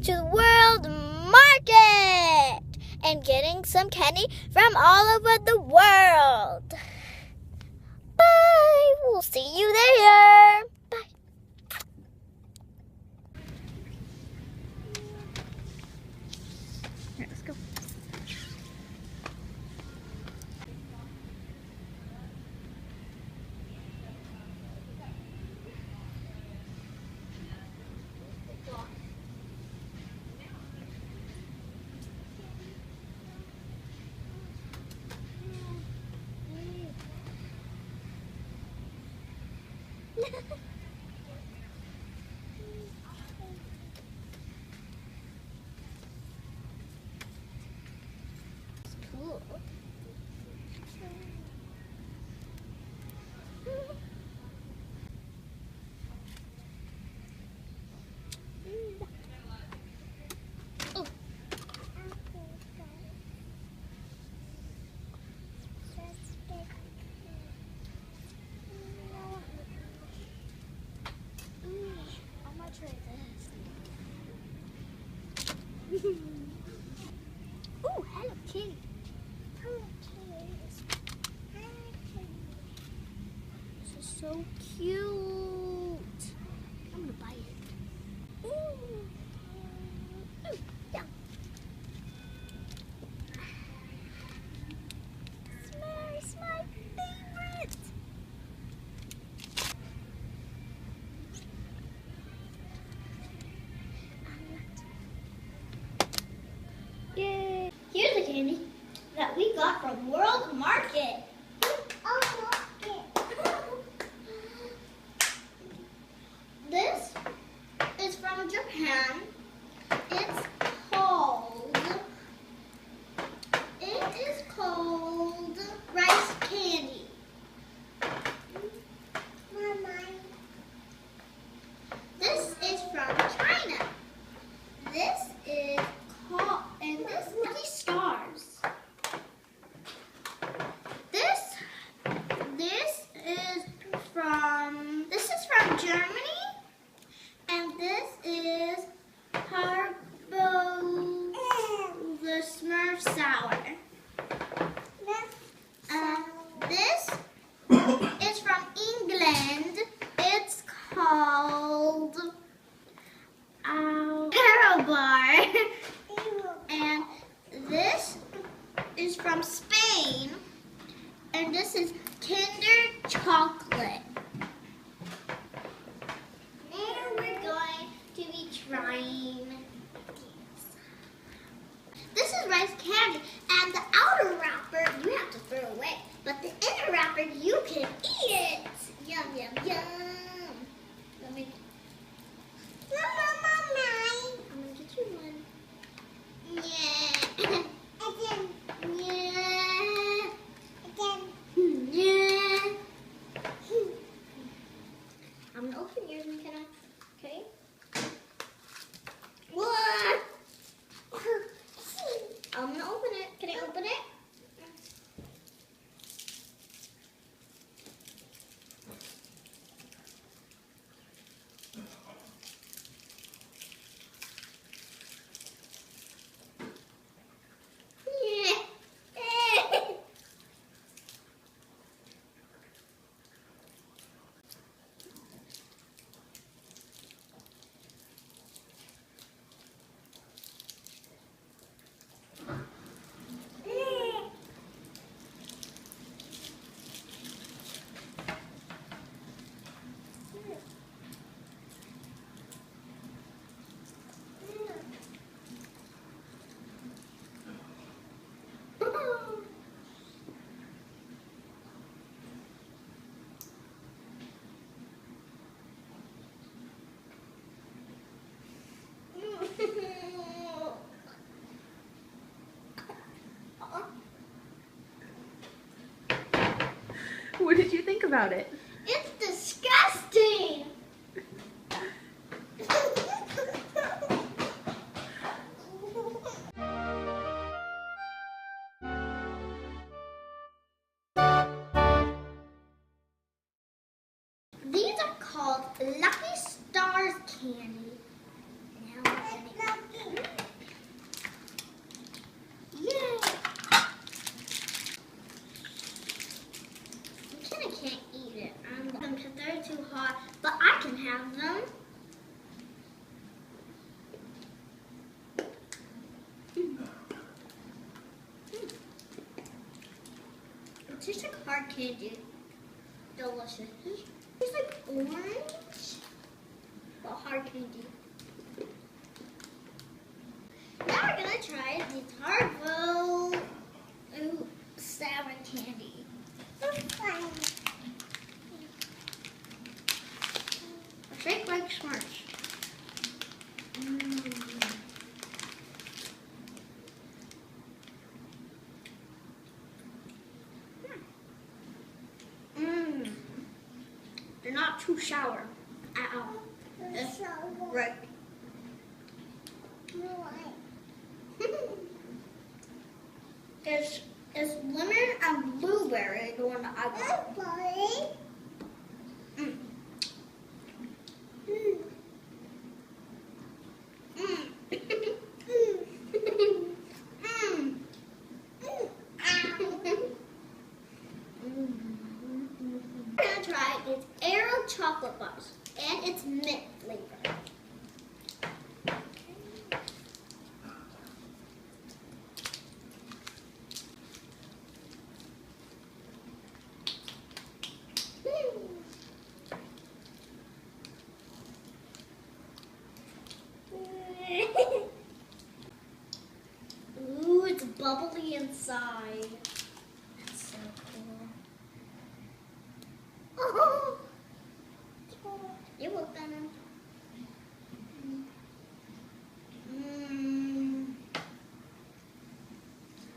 to the World Market and getting some candy from all over the world. Bye. We'll see you there. Bye. All right, let's go. Cool. I'm gonna try this. Ooh, Hello Kitty. Hello Kitty. This is so cute. I'm gonna buy it. Ooh. Ooh, yeah. Smurf's my favorite. Yay! Here's the candy that we got from World Market. This is from Japan. It's called rice candy. This is from China. This is called, and this Lucky Stars. This is from Germany, and this is Haribo the Smurf Sour. This is from England. It's called Haribo. And this is from Spain, and this is Kinder Chocolate. Now we're going to be trying these. This is rice candy, and the outer wrapper you have to throw away, but the inner wrapper you can eat it. Yum, yum, yum. Let me. I'm gonna get you one. Yeah. Yeah. I'm gonna open yours, McKenna. Okay? What? I'm gonna open it. Can I open it? What did you think about it? It's disgusting. These are called Lucky Stars candy. Now we're gonna tastes like hard candy. Delicious. It tastes like orange, but hard candy. Now we're gonna try these Haribo sour candy. Shake like Smarts. They're not too sour at all. It's right. It's lemon and blueberry, the one that I got. We're gonna try this Aero chocolate bars, and it's mint flavor. Ooh, it's bubbly inside. That's so cool. Oh, you're welcome.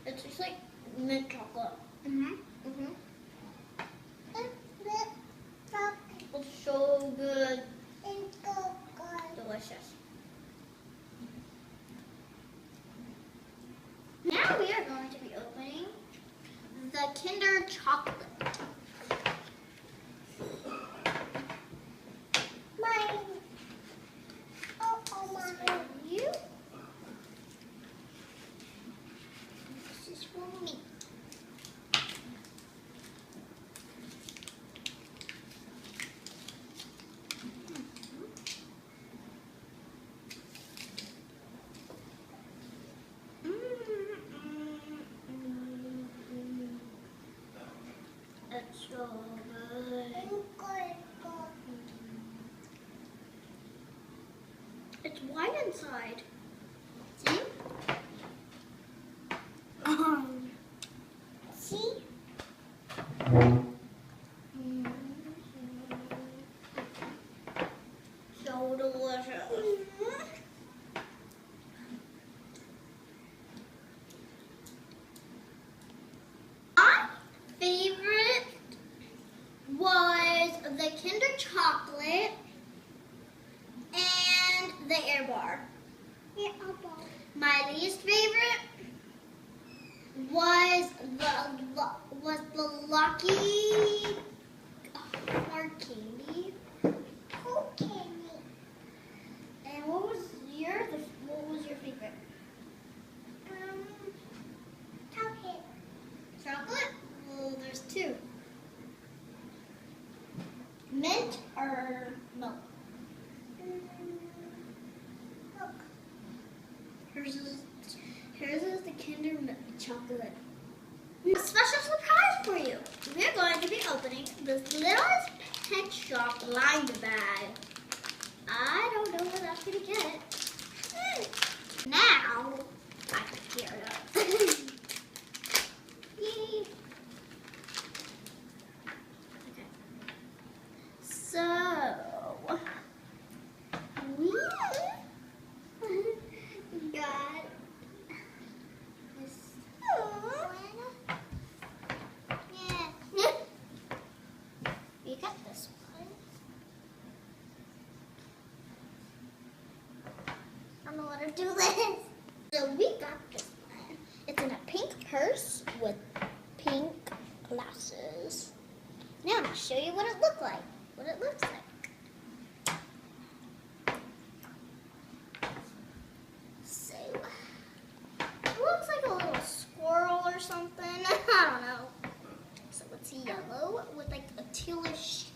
It tastes like mint chocolate. It's so good. Delicious. Now we are going to be opening the Kinder Chocolate. Mine. Oh, mine. You? This is for me. It's so good. It's white inside. See? See? So delicious. My favorite was the Kinder Chocolate and the Air Bar. My least favorite was the Lucky hard candy. And what was your favorite? Chocolate? Well, there's two. Mint or milk? Hers is the Kinder Chocolate. A special surprise for you. We're going to be opening this littlest Pet Shop lined bag. I don't know what else to get. Now, I can tear it up. Yay. Okay. So, we got this one. Yeah. We got this one. I don't know how to do this. So we got this one. It's in a pink purse with pink glasses. Now I'm gonna show you what it looks like. So it looks like a little squirrel or something. I don't know. So it's yellow with like a tealish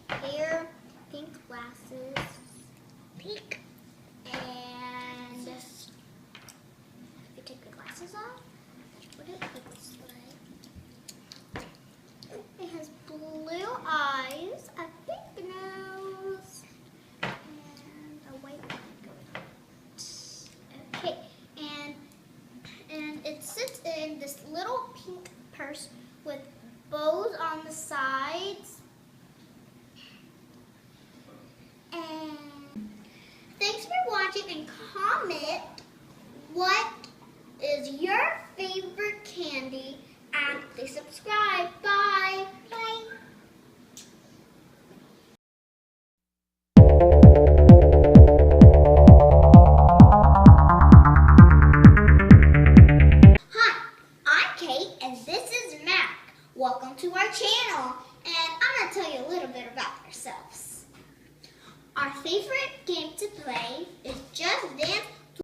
hair, pink glasses, pink, and if you take the glasses off, what it looks like. it sits in this little pink purse with bows on the sides. And thanks for watching, and comment what is your favorite candy, and please subscribe. Bye. Bye. Hi, I'm Kate, and this is Mac. Welcome to our channel, and I'm going to tell you a little bit about ourselves. Our favorite game to play is Just Dance